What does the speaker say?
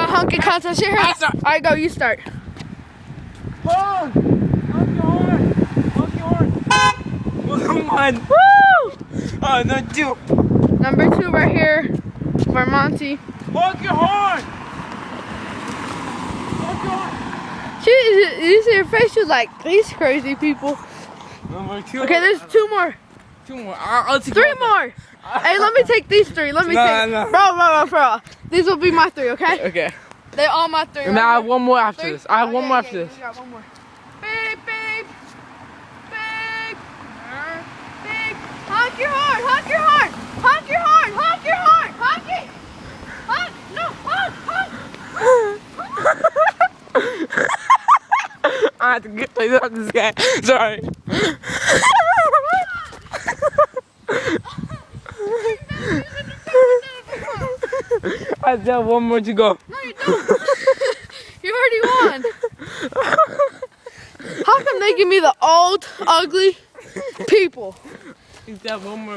honking contest here. Alright, go, you start. Honk! Honk your horn! Honk your horn! Come on! Woo! Oh, no, two. Number 2 right here for Monty. Honk your horn! Honk your horn! You see her face? She's like, these crazy people. Number 2. Okay, there's 2 more. 2 more. I'll take 3 more. Hey, let me take these 3. Let me take. No. Bro. These will be my 3, okay? Okay. They're all my 3. And I have one more after 3? this. I have one more after this. You got one more. Beep, beep. Beep. Beep. Honk your horn. Honk your horn. Honk your horn. Honk your horn. Honk it. Honk. No. Honk. I have to get like this guy. Sorry. I still have one more to go. No, you don't. You already won. How come they give me the old, ugly people? You still have one more.